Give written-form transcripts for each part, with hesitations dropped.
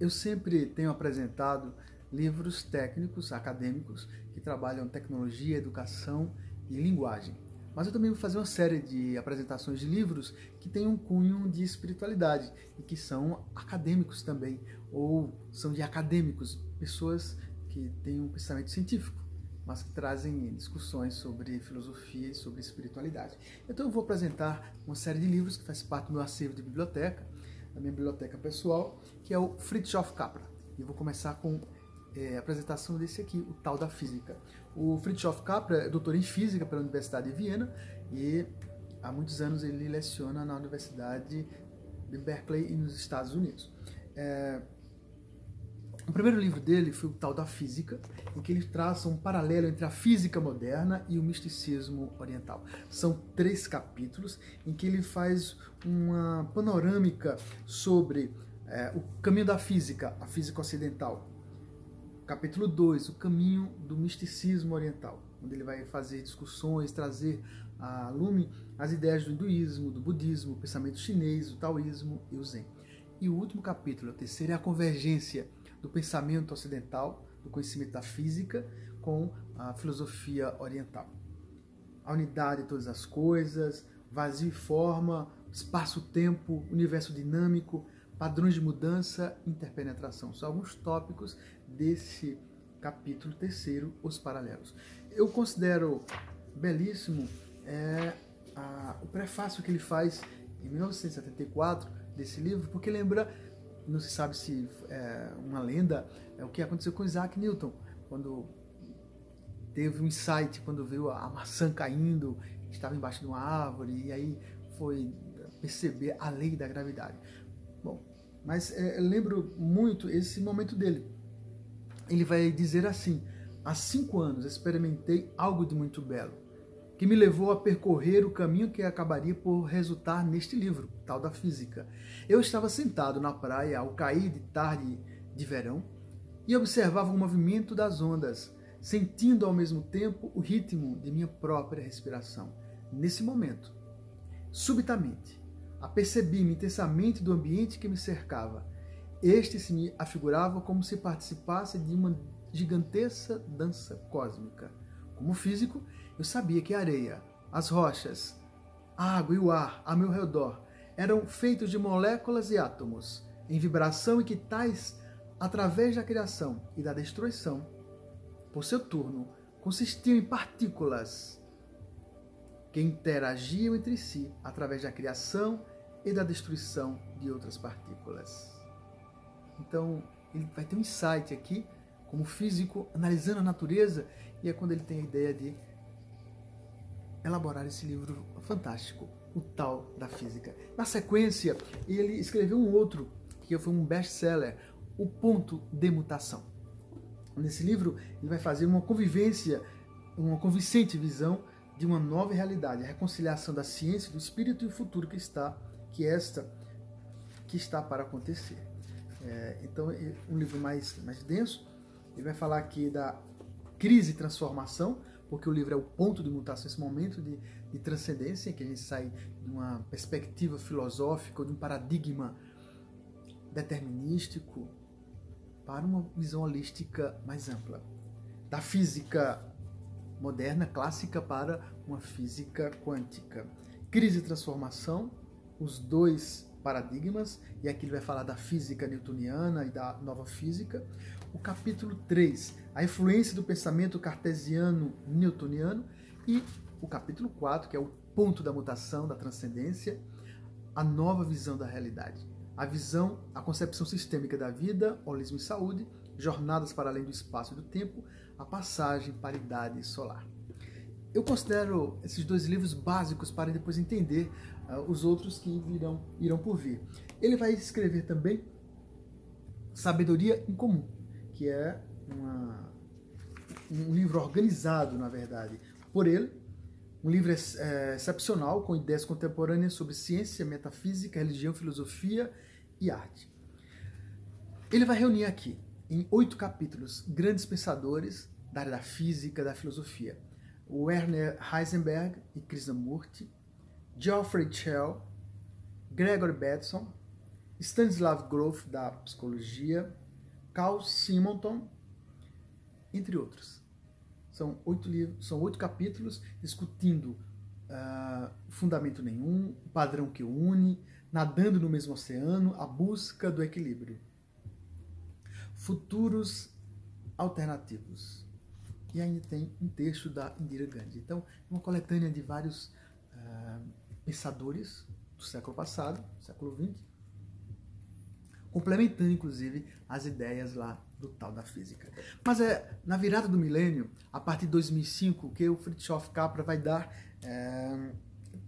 Eu sempre tenho apresentado livros técnicos, acadêmicos, que trabalham tecnologia, educação e linguagem. Mas eu também vou fazer uma série de apresentações de livros que têm um cunho de espiritualidade e que são acadêmicos também, ou são de acadêmicos, pessoas que têm um pensamento científico, mas que trazem discussões sobre filosofia e sobre espiritualidade. Então eu vou apresentar uma série de livros que faz parte do meu acervo de biblioteca, da minha biblioteca pessoal, que é o Fritjof Capra. E eu vou começar com a apresentação desse aqui, o Tal da Física. O Fritjof Capra é doutor em Física pela Universidade de Viena e há muitos anos ele leciona na Universidade de Berkeley nos Estados Unidos. O primeiro livro dele foi o Tal da Física, em que ele traça um paralelo entre a física moderna e o misticismo oriental. São 3 capítulos em que ele faz uma panorâmica sobre o caminho da física, a física ocidental. Capítulo 2, o caminho do misticismo oriental, onde ele vai fazer discussões, trazer a lume as ideias do hinduísmo, do budismo, o pensamento chinês, o taoísmo e o zen. E o último capítulo, o terceiro, é a convergência do pensamento ocidental, do conhecimento da física, com a filosofia oriental. A unidade de todas as coisas, vazio e forma, espaço-tempo, universo dinâmico, padrões de mudança, interpenetração. São alguns tópicos desse capítulo terceiro, os paralelos. Eu considero belíssimo o prefácio que ele faz em 1974 desse livro, porque lembra, não se sabe se é uma lenda, é o que aconteceu com Isaac Newton, quando teve um insight, quando viu a maçã caindo, estava embaixo de uma árvore, e aí foi perceber a lei da gravidade. Bom, mas eu lembro muito esse momento dele. Ele vai dizer assim: há 5 anos experimentei algo de muito belo, que me levou a percorrer o caminho que acabaria por resultar neste livro, Tal da Física. Eu estava sentado na praia ao cair de tarde de verão e observava o movimento das ondas, sentindo ao mesmo tempo o ritmo de minha própria respiração. Nesse momento, subitamente, apercebi-me intensamente do ambiente que me cercava. Este se me afigurava como se participasse de uma gigantesca dança cósmica. Como físico, eu sabia que a areia, as rochas, a água e o ar a meu redor eram feitos de moléculas e átomos, em vibração e que tais, através da criação e da destruição, por seu turno, consistiam em partículas que interagiam entre si através da criação e da destruição de outras partículas. Então, ele vai ter um insight aqui, como físico, analisando a natureza, e é quando ele tem a ideia de elaborar esse livro fantástico, o Tal da Física. Na sequência, ele escreveu um outro, que foi um best-seller, O Ponto de Mutação. Nesse livro, ele vai fazer uma convivência, uma convincente visão de uma nova realidade, a reconciliação da ciência, do espírito e o futuro que está para acontecer. Então, um livro mais denso. Ele vai falar aqui da crise e transformação, porque o livro é o ponto de mutação, esse momento de transcendência, em que a gente sai de uma perspectiva filosófica ou de um paradigma determinístico para uma visão holística mais ampla. Da física moderna, clássica, para uma física quântica. Crise e transformação, os 2 paradigmas, e aqui ele vai falar da física newtoniana e da nova física. O capítulo 3, a influência do pensamento cartesiano-newtoniano, e o capítulo 4, que é o ponto da mutação, da transcendência, a nova visão da realidade. A concepção sistêmica da vida, holismo e saúde, jornadas para além do espaço e do tempo, a passagem para a idade solar. Eu considero esses 2 livros básicos para depois entender os outros que irão por vir. Ele vai escrever também Sabedoria em Comum, que é um livro organizado, na verdade, por ele. Um livro excepcional, com ideias contemporâneas sobre ciência, metafísica, religião, filosofia e arte. Ele vai reunir aqui, em 8 capítulos, grandes pensadores da área da física, da filosofia. Werner Heisenberg e Krishnamurti, Geoffrey Chell, Gregory Bateson, Stanislav Grof, da psicologia, Carl Simonton, entre outros. São 8 capítulos discutindo fundamento nenhum, o padrão que une, nadando no mesmo oceano, a busca do equilíbrio. Futuros alternativos. E ainda tem um texto da Indira Gandhi. Então, uma coletânea de vários pensadores do século passado, século XX, complementando, inclusive, as ideias lá do tal da física. Mas na virada do milênio, a partir de 2005, que o Fritjof Capra vai dar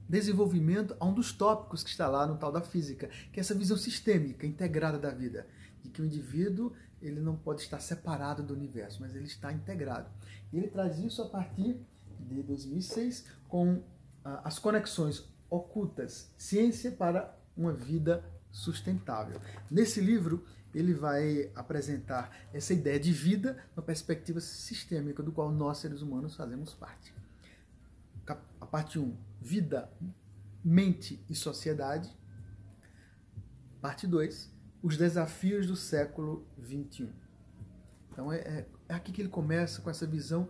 desenvolvimento a um dos tópicos que está lá no tal da física, que é essa visão sistêmica, integrada da vida, de que o indivíduo ele não pode estar separado do universo, mas ele está integrado. E ele traz isso a partir de 2006 com as conexões ocultas, ciência para uma vida sustentável. Nesse livro, ele vai apresentar essa ideia de vida uma perspectiva sistêmica, do qual nós, seres humanos, fazemos parte. A parte 1, vida, mente e sociedade. Parte 2, os desafios do século XXI. Então é aqui que ele começa com essa visão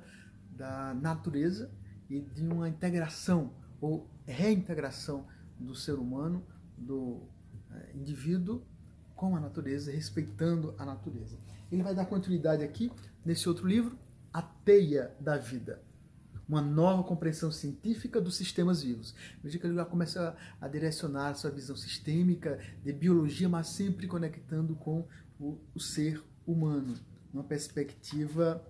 da natureza e de uma integração ou reintegração do ser humano, do indivíduo com a natureza, respeitando a natureza. Ele vai dar continuidade aqui nesse outro livro, A Teia da Vida, uma nova compreensão científica dos sistemas vivos. Veja que ele já começa a direcionar a sua visão sistêmica de biologia, mas sempre conectando com o ser humano, numa perspectiva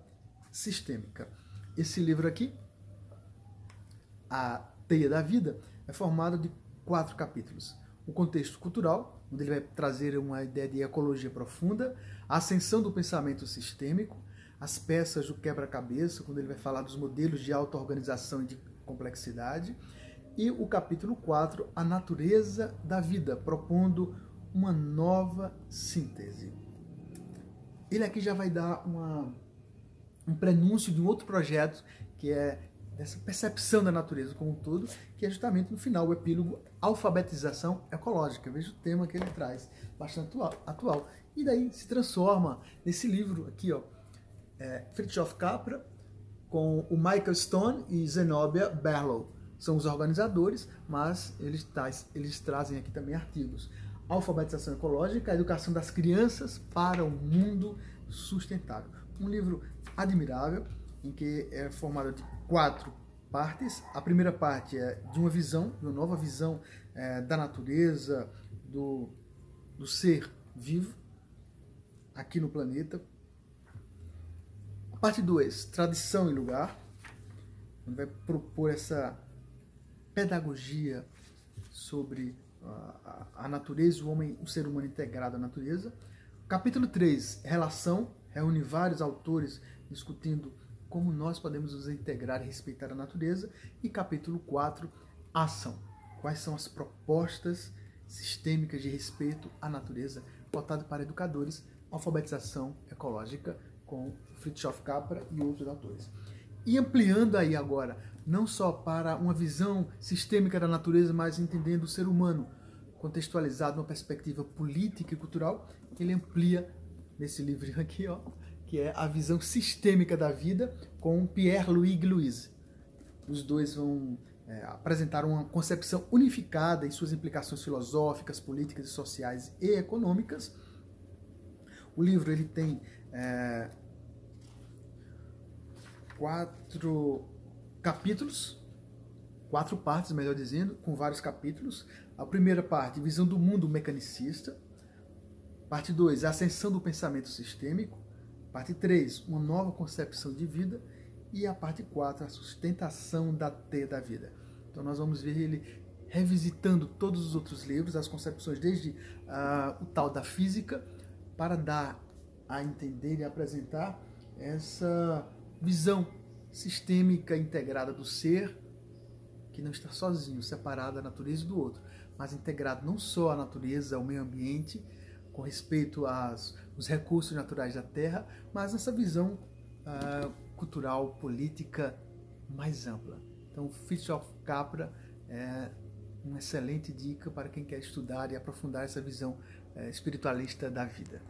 sistêmica. Esse livro aqui, A Teia da Vida, é formado de 4 capítulos. O contexto cultural, onde ele vai trazer uma ideia de ecologia profunda, a ascensão do pensamento sistêmico, as peças do quebra-cabeça, quando ele vai falar dos modelos de auto-organização e de complexidade, e o capítulo 4, a natureza da vida, propondo uma nova síntese. Ele aqui já vai dar um prenúncio de um outro projeto, que é essa percepção da natureza como um todo, que é justamente no final o epílogo Alfabetização Ecológica. Veja o tema que ele traz, bastante atual. E daí se transforma nesse livro aqui, ó, Fritjof Capra, com o Michael Stone e Zenobia Berlow. São os organizadores, mas eles trazem aqui também artigos. Alfabetização Ecológica, a educação das crianças para um mundo sustentável. Um livro admirável, em que é formado de 4 partes. A primeira parte é de uma visão, uma nova visão da natureza, do ser vivo aqui no planeta. A parte 2, tradição e lugar, onde vai propor essa pedagogia sobre a natureza, o homem, o ser humano integrado à natureza. Capítulo 3, relação, reúne vários autores discutindo como nós podemos nos integrar e respeitar a natureza. E capítulo 4, ação. Quais são as propostas sistêmicas de respeito à natureza, voltado para educadores, alfabetização ecológica, com Fritjof Capra e outros autores. E ampliando aí agora, não só para uma visão sistêmica da natureza, mas entendendo o ser humano, contextualizado numa perspectiva política e cultural, ele amplia nesse livro aqui, ó, que é a visão sistêmica da vida, com Pierre-Louis Gluise. Os dois vão apresentar uma concepção unificada em suas implicações filosóficas, políticas, sociais e econômicas. O livro ele tem 4 capítulos, 4 partes, melhor dizendo, com vários capítulos. A primeira parte, visão do mundo mecanicista. Parte 2, a ascensão do pensamento sistêmico. Parte 3, uma nova concepção de vida. E a parte 4, a sustentação da teia da vida. Então nós vamos ver ele revisitando todos os outros livros, as concepções desde o tal da física, para dar a entender e apresentar essa visão sistêmica integrada do ser, que não está sozinho, separado da natureza e do outro, mas integrado não só à natureza, ao meio ambiente, com respeito aos recursos naturais da Terra, mas nessa visão cultural, política mais ampla. Então, Fritjof Capra é uma excelente dica para quem quer estudar e aprofundar essa visão espiritualista da vida.